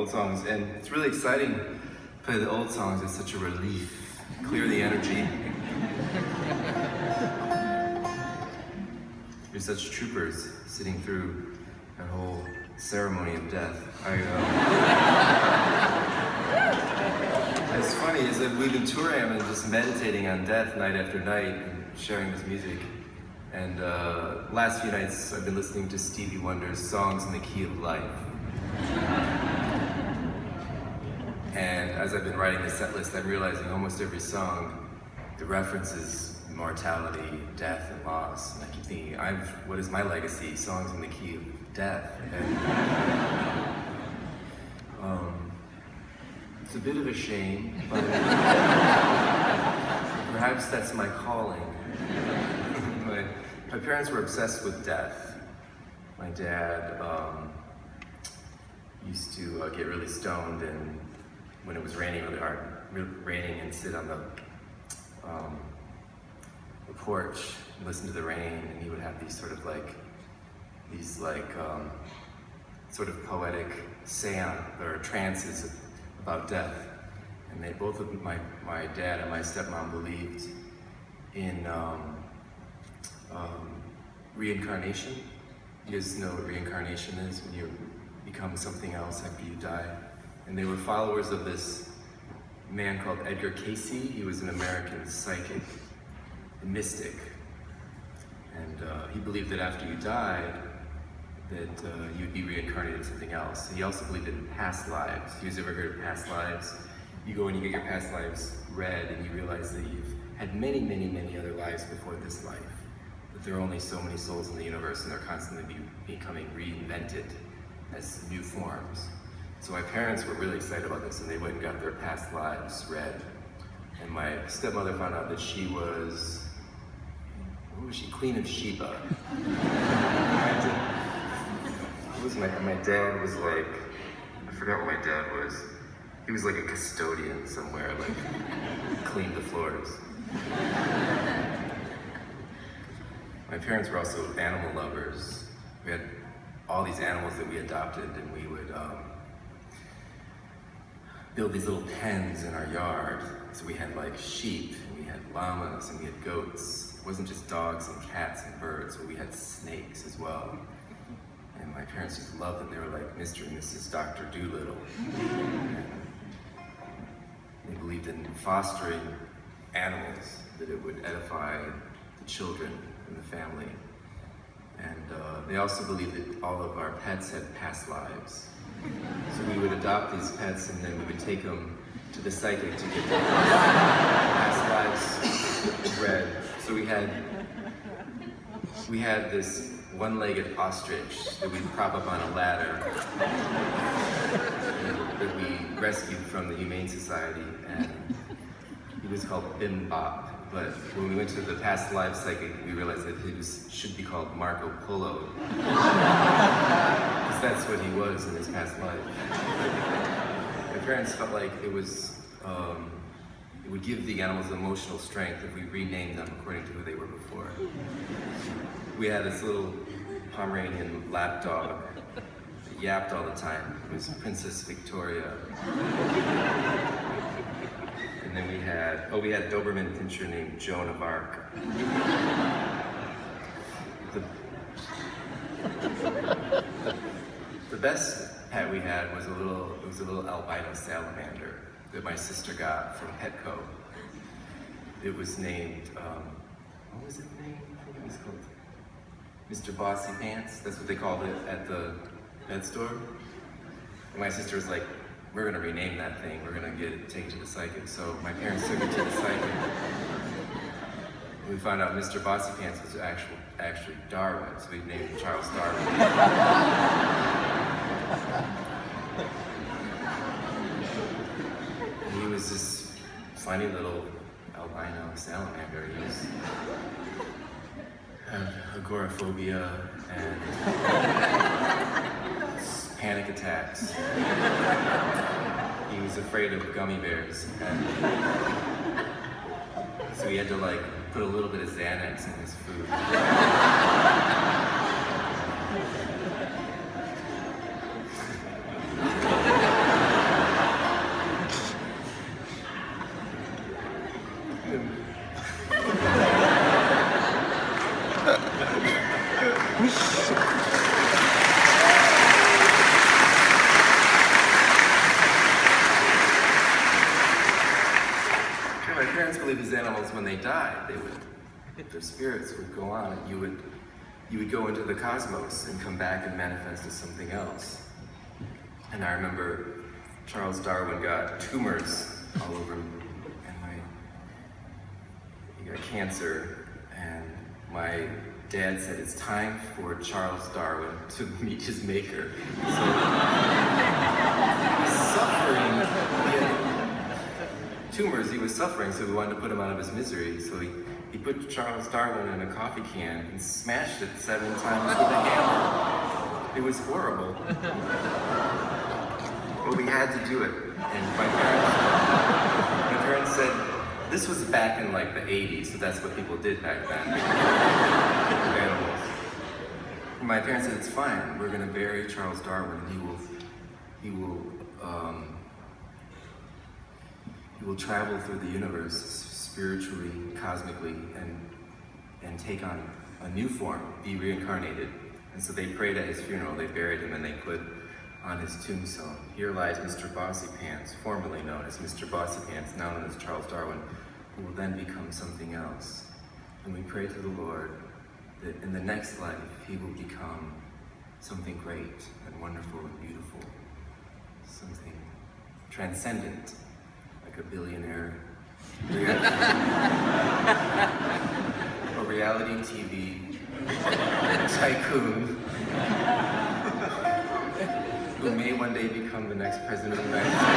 old songs, and it's really exciting to play the old songs. It's such a relief. Clear the energy. You're such troopers sitting through that whole ceremony of death. It's funny is that we've been touring and just meditating on death night after night and sharing this music. And last few nights I've been listening to Stevie Wonder's Songs in the Key of Life. And as I've been writing the set list, I'm realizing almost every song, the references mortality, death, and loss. And I keep thinking, what is my legacy? Songs in the Key of Death. And, it's a bit of a shame, but perhaps that's my calling. My parents were obsessed with death. My dad used to get really stoned, and when it was raining really hard, and sit on the porch and listen to the rain, and he would have these sort of sort of poetic seance or trances about death. And they both of my dad and my stepmom believed in reincarnation. You guys know what reincarnation is, when you become something else after you die. And they were followers of this man called Edgar Cayce. He was an American psychic, a mystic. And he believed that after you died, that you'd be reincarnated as something else. He also believed in past lives. You guys ever heard of past lives? You go and you get your past lives read, and you realize that you've had many, many, many other lives before this life. That there are only so many souls in the universe, and they're constantly becoming reinvented as new forms. So my parents were really excited about this, and they went and got their past lives read. And my stepmother found out that she was, what was she? Queen of Sheba. My dad was like, I forgot what my dad was. He was like a custodian somewhere, like cleaned the floors. My parents were also animal lovers. We had all these animals that we adopted, and we would build these little pens in our yard. So we had like sheep, and we had llamas, and we had goats. It wasn't just dogs and cats and birds, but we had snakes as well. And my parents just loved them. They were like Mr. and Mrs. Dr. Doolittle. They believed in fostering animals, that it would edify the children in the family. And they also believed that all of our pets had past lives. So we would adopt these pets, and then we would take them to the psychic to get their past lives read. So we had this one-legged ostrich that we'd prop up on a ladder that we rescued from the Humane Society, and he was called Bim Bop. But when we went to the past life psychic, we realized that he should be called Marco Polo, because that's what he was in his past life. My parents felt like it would give the animals emotional strength if we renamed them according to who they were before. We had this little Pomeranian lapdog that yapped all the time. It was Princess Victoria. And then we had a Doberman Pinscher named Joan of Arc. The best pet we had was a little albino salamander that my sister got from Petco. It was named, what was it named? I think it was called Mr. Bossy Pants. That's what they called it at the pet store. And my sister was like, we're gonna rename that thing. We're gonna take it to the psychic. So my parents took it to the psychic. We found out Mr. Bossy Pants was actually Darwin, so we named him Charles Darwin. And he was this funny little albino salamander. He had agoraphobia and panic attacks. He was afraid of gummy bears, and so he had to like put a little bit of Xanax in his food. My parents believed these animals, when they died, their spirits would go on, and you would go into the cosmos and come back and manifest as something else. And I remember Charles Darwin got tumors all over him, and he got cancer, and my dad said it's time for Charles Darwin to meet his maker. So he was suffering. He had tumors, he was suffering, so we wanted to put him out of his misery. So he put Charles Darwin in a coffee can and smashed it 7 times with a hammer. It was horrible. But we had to do it. And my parents said, this was back in like the 80s, so that's what people did back then. With animals. And my parents said, it's fine, we're gonna bury Charles Darwin. He will travel through the universe spiritually, cosmically, and take on a new form, be reincarnated. And so they prayed at his funeral, they buried him, and they put on his tombstone, here lies Mr. Bossy Pants, formerly known as Mr. Bossy Pants, now known as Charles Darwin, who will then become something else. And we pray to the Lord that in the next life, he will become something great and wonderful and beautiful, something transcendent, like a billionaire, a reality TV tycoon, who may one day become the next president of the United States.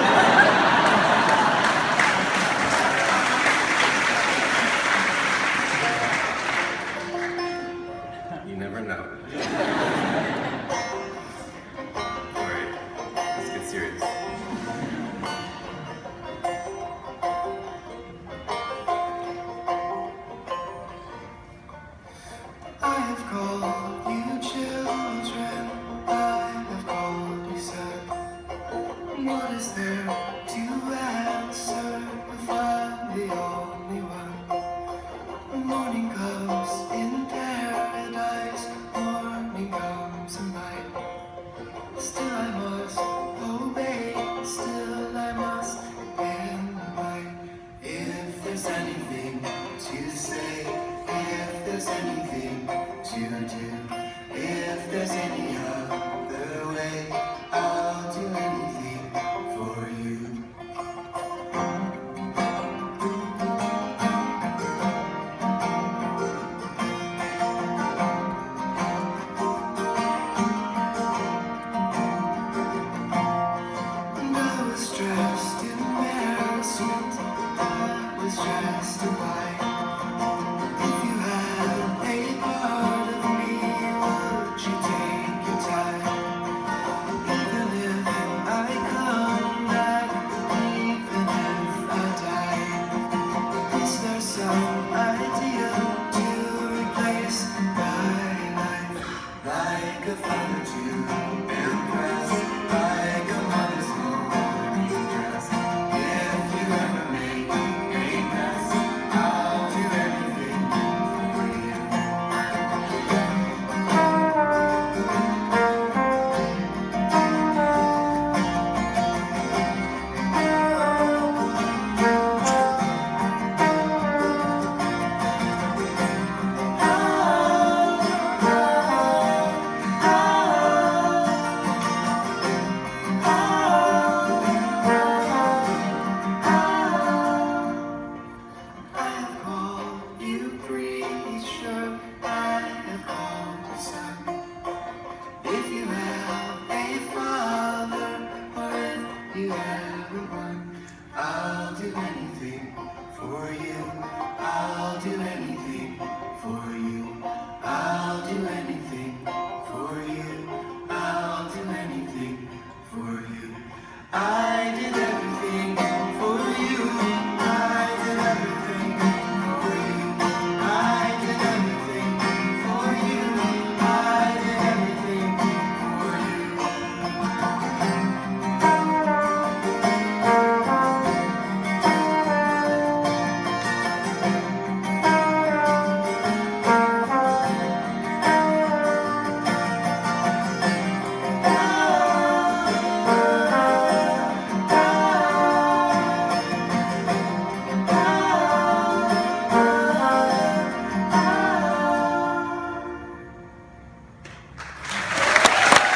You never know. All right, let's get serious. I have called you children, I have called you son. What is there to answer if I'm the only one? Morning comes in paradise, morning comes in light. Still I must obey, still I must abide. If there's anything to say, if there's anything to do, if there's any other way, I'll do anything for you. And I was dressed in embarrassment, I was dressed in white.